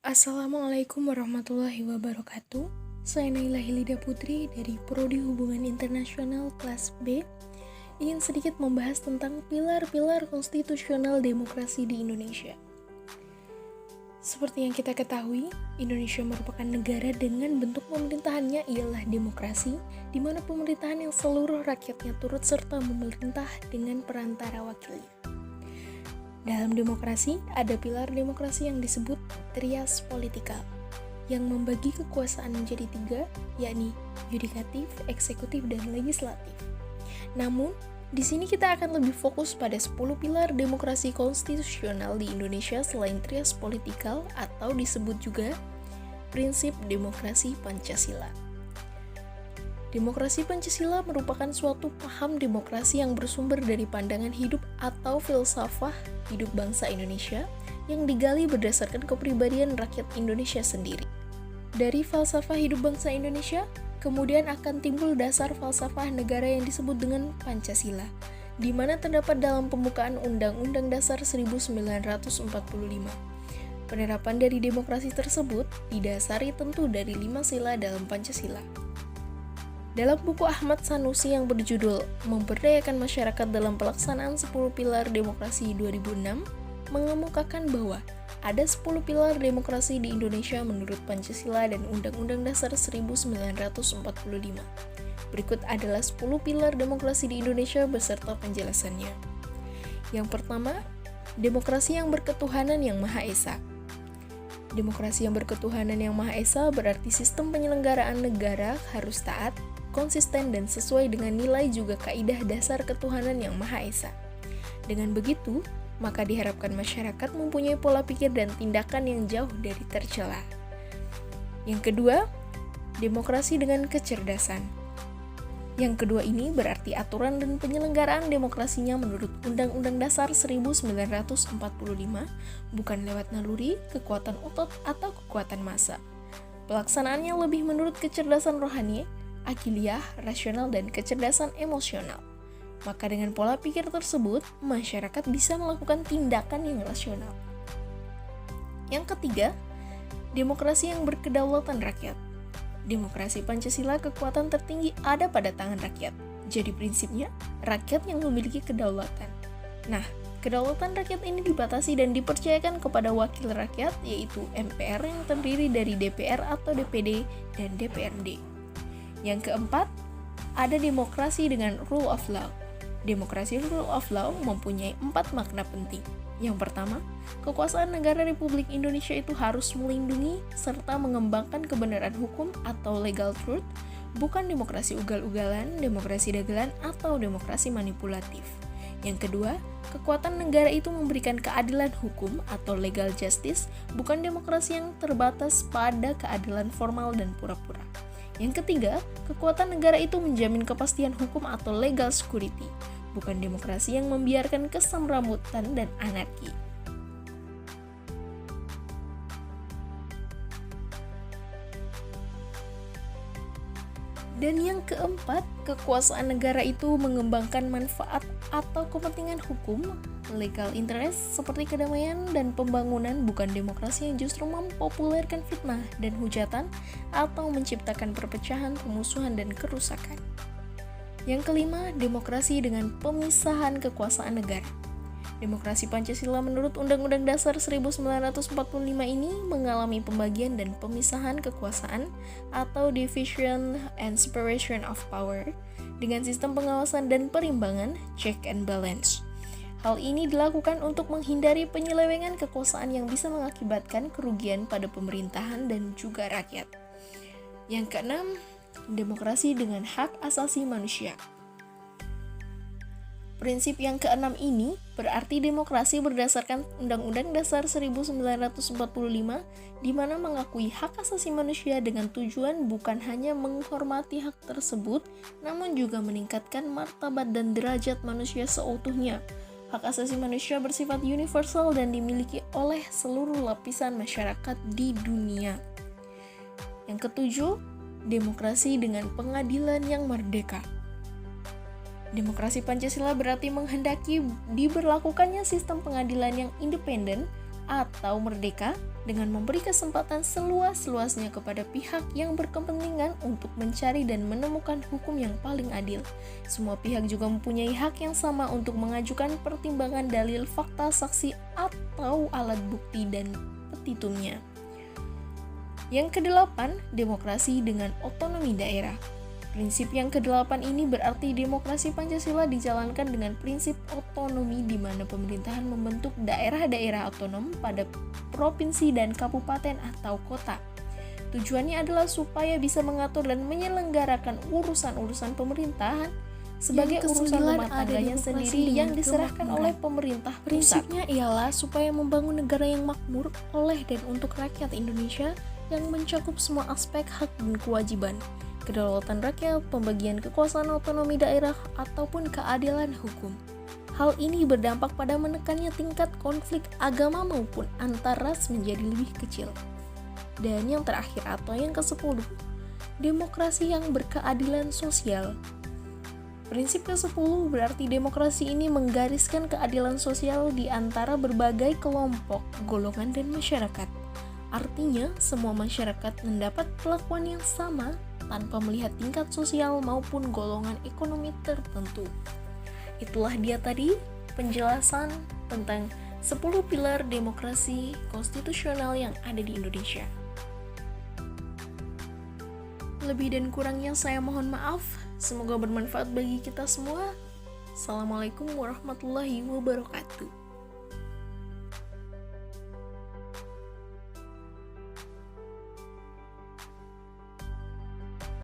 Assalamualaikum warahmatullahi wabarakatuh. Saya Naila Hilida Putri dari Prodi Hubungan Internasional kelas B. Ingin sedikit membahas tentang pilar-pilar konstitusional demokrasi di Indonesia. Seperti yang kita ketahui, Indonesia merupakan negara dengan bentuk pemerintahannya ialah demokrasi, di mana pemerintahan yang seluruh rakyatnya turut serta memerintah dengan perantara wakilnya. Dalam demokrasi, ada pilar demokrasi yang disebut trias politikal, yang membagi kekuasaan menjadi 3, yakni yudikatif, eksekutif, dan legislatif. Namun, di sini kita akan lebih fokus pada 10 pilar demokrasi konstitusional di Indonesia selain trias politikal atau disebut juga prinsip demokrasi Pancasila. Demokrasi Pancasila merupakan suatu paham demokrasi yang bersumber dari pandangan hidup atau filsafah hidup bangsa Indonesia yang digali berdasarkan kepribadian rakyat Indonesia sendiri. Dari falsafah hidup bangsa Indonesia, kemudian akan timbul dasar falsafah negara yang disebut dengan Pancasila, di mana terdapat dalam pembukaan Undang-Undang Dasar 1945. Penerapan dari demokrasi tersebut didasari tentu dari 5 sila dalam Pancasila. Dalam buku Ahmad Sanusi yang berjudul Memberdayakan Masyarakat dalam Pelaksanaan 10 Pilar Demokrasi 2006, mengemukakan bahwa ada 10 pilar demokrasi di Indonesia menurut Pancasila dan Undang-Undang Dasar 1945. Berikut adalah 10 pilar demokrasi di Indonesia beserta penjelasannya. Yang pertama, demokrasi yang berketuhanan yang Maha Esa. Demokrasi yang berketuhanan yang Maha Esa berarti sistem penyelenggaraan negara harus taat, konsisten, dan sesuai dengan nilai juga kaidah dasar ketuhanan yang Maha Esa. Dengan begitu, maka diharapkan masyarakat mempunyai pola pikir dan tindakan yang jauh dari tercela. Yang kedua, demokrasi dengan kecerdasan. Yang kedua ini berarti aturan dan penyelenggaraan demokrasinya menurut Undang-Undang Dasar 1945, bukan lewat naluri, kekuatan otot, atau kekuatan massa. Pelaksanaannya lebih menurut kecerdasan rohani, akiliyah, rasional, dan kecerdasan emosional. Maka dengan pola pikir tersebut, masyarakat bisa melakukan tindakan yang rasional. Yang ketiga, demokrasi yang berkedaulatan rakyat. Demokrasi Pancasila kekuatan tertinggi ada pada tangan rakyat. Jadi prinsipnya, rakyat yang memiliki kedaulatan. Nah, kedaulatan rakyat ini dibatasi dan dipercayakan kepada wakil rakyat, yaitu MPR yang terdiri dari DPR atau DPD dan DPRD. Yang keempat, ada demokrasi dengan rule of law. Demokrasi rule of law mempunyai 4 makna penting. Yang pertama, kekuasaan negara Republik Indonesia itu harus melindungi serta mengembangkan kebenaran hukum atau legal truth, bukan demokrasi ugal-ugalan, demokrasi dagelan, atau demokrasi manipulatif. Yang kedua, kekuatan negara itu memberikan keadilan hukum atau legal justice, bukan demokrasi yang terbatas pada keadilan formal dan pura-pura. Yang ketiga, kekuatan negara itu menjamin kepastian hukum atau legal security, bukan demokrasi yang membiarkan kesemramutan dan anarki. Dan yang keempat, kekuasaan negara itu mengembangkan manfaat atau kepentingan hukum, legal interest seperti kedamaian dan pembangunan, bukan demokrasi yang justru mempopulerkan fitnah dan hujatan atau menciptakan perpecahan, pemusuhan, dan kerusakan. Yang kelima, demokrasi dengan pemisahan kekuasaan negara. Demokrasi Pancasila menurut Undang-Undang Dasar 1945 ini mengalami pembagian dan pemisahan kekuasaan atau division and separation of power dengan sistem pengawasan dan perimbangan check and balance. Hal ini dilakukan untuk menghindari penyelewengan kekuasaan yang bisa mengakibatkan kerugian pada pemerintahan dan juga rakyat. Yang keenam, demokrasi dengan hak asasi manusia. Prinsip yang keenam ini berarti demokrasi berdasarkan Undang-Undang Dasar 1945 di mana mengakui hak asasi manusia dengan tujuan bukan hanya menghormati hak tersebut, namun juga meningkatkan martabat dan derajat manusia seutuhnya. Hak asasi manusia bersifat universal dan dimiliki oleh seluruh lapisan masyarakat di dunia. Yang ketujuh, demokrasi dengan pengadilan yang merdeka. Demokrasi Pancasila berarti menghendaki diberlakukannya sistem pengadilan yang independen, atau merdeka dengan memberi kesempatan seluas-luasnya kepada pihak yang berkepentingan untuk mencari dan menemukan hukum yang paling adil. Semua pihak juga mempunyai hak yang sama untuk mengajukan pertimbangan dalil, fakta, saksi, atau alat bukti dan petitumnya. Yang kedelapan, demokrasi dengan otonomi daerah. Prinsip yang kedelapan ini berarti demokrasi Pancasila dijalankan dengan prinsip otonomi di mana pemerintahan membentuk daerah-daerah otonom pada provinsi dan kabupaten atau kota. Tujuannya adalah supaya bisa mengatur dan menyelenggarakan urusan-urusan pemerintahan sebagai urusan rumah tangganya sendiri yang diserahkan oleh pemerintah pusat. Prinsipnya ialah supaya membangun negara yang makmur oleh dan untuk rakyat Indonesia yang mencakup semua aspek hak dan kewajiban, kedaulatan rakyat, pembagian kekuasaan otonomi daerah, ataupun keadilan hukum. Hal ini berdampak pada menekannya tingkat konflik agama maupun antar ras menjadi lebih kecil. Dan yang terakhir atau yang ke-10, demokrasi yang berkeadilan sosial. Prinsip ke-10 berarti demokrasi ini menggariskan keadilan sosial di antara berbagai kelompok, golongan, dan masyarakat. Artinya, semua masyarakat mendapat perlakuan yang sama tanpa melihat tingkat sosial maupun golongan ekonomi tertentu. Itulah dia tadi penjelasan tentang 10 pilar demokrasi konstitusional yang ada di Indonesia. Lebih dan kurangnya saya mohon maaf. Semoga bermanfaat bagi kita semua. Assalamualaikum warahmatullahi wabarakatuh.